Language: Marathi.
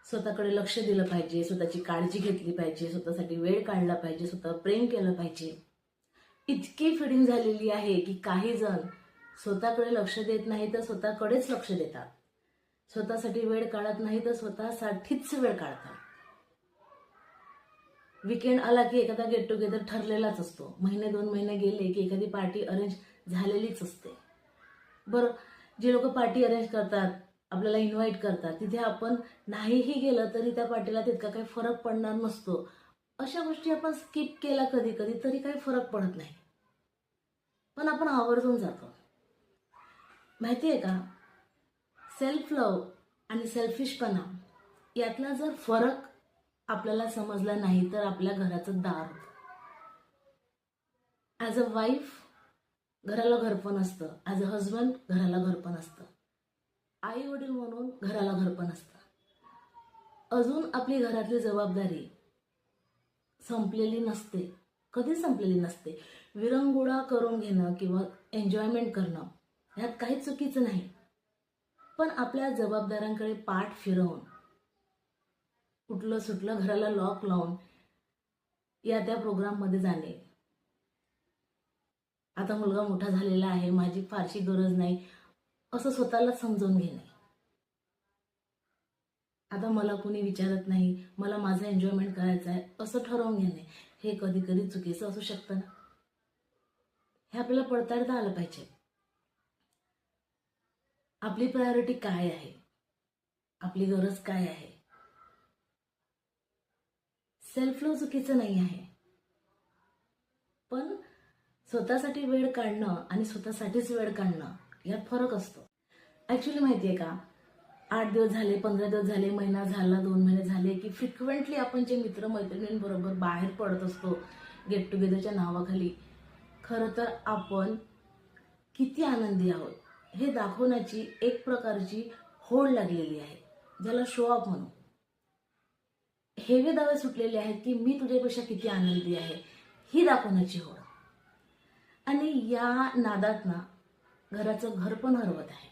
स्वतःकडे लक्ष दिलं पाहिजे, स्वतःची काळजी घेतली पाहिजे, स्वतःसाठी वेळ काढला पाहिजे, स्वतः प्रेम केलं पाहिजे. इतकी फिडिंग झालेली आहे की काही जण स्वतःकडे लक्ष देत नाही तर स्वतःकडेच लक्ष देतात. स्वतःसाठी वेळ काढत नाही तर स्वतःसाठीच वेळ काढतात. वीकेंड आला की एखादा गेट टुगेदर ठरलेलाच असतो. महिने 2 महिने गेले की एखादी पार्टी अरेंज झालेलीच असते. बरं, जे लोक पार्टी अरेंज करतात, आपल्याला इन्व्हाइट करतात, तिथे आपण नाहीही गेलं तरी त्या पार्टीला तितका काही फरक पडणार नसतो. अशा गोष्टी आपण स्किप केला कधी कधी तरी काही फरक पडत नाही, पण आपण आवर्जून जातो. माहिती आहे का, सेल्फ लव्ह आणि सेल्फिशपणा यातला जर फरक आपल्याला समजला नाही तर आपल्या घराचं दार होतं. ॲज अ वाईफ घराला घरपण असतं, ॲज अ हजबंड घराला घरपण असतं, आई वडील म्हणून घराला घरपण असतं. अजून आपली घरातली जबाबदारी संपलेली नसते, कधीच संपलेली नसते. विरंगुळा करून घेणं किंवा एन्जॉयमेंट करणं ह्यात काही चुकीचं नाही, पण आपल्या जबाबदाऱ्यांकडे पाठ फिरवून उठलं सुटलं घराला लॉक लावून या त्या प्रोग्राममध्ये जाणे, आता मुलगा मोठा झालेला आहे, माझी फारशी गरज नाही असं स्वतःला समजून घेणे, आता मला कोणी विचारत नाही, मला माझं एन्जॉयमेंट करायचं आहे असं ठरवून घेणे, हे कधी कधी चुकीचं असू शकतं ना. हे आपल्याला पडताळता आलं पाहिजे. आपली प्रायोरिटी काय आहे, आपली गरज काय आहे. सेल्फ लव्ह चुकीचं नाही आहे, पण स्वतःसाठी वेळ काढणं आणि स्वतःसाठीच वेळ काढणं यात फरक असतो. ॲक्च्युली माहिती आहे का, 8 दिवस झाले, 15 दिवस झाले, महिना झाला, 2 महिने झाले की फ्रिक्वेंटली आपण जे मित्रमैत्रिणींबरोबर बाहेर पडत असतो गेट टुगेदरच्या नावाखाली, खरं तर आपण किती आनंदी आहोत हे दाखवण्याची एक प्रकारची होड लागलेली आहे, ज्याला शो ऑफ म्हणू. हेवे दावे सुटलेले आहेत की मी तुझ्यापेक्षा किती आनंदी आहे ही दाखवण्याची होड. आणि या नादात ना घराचं घर पण हरवत आहे.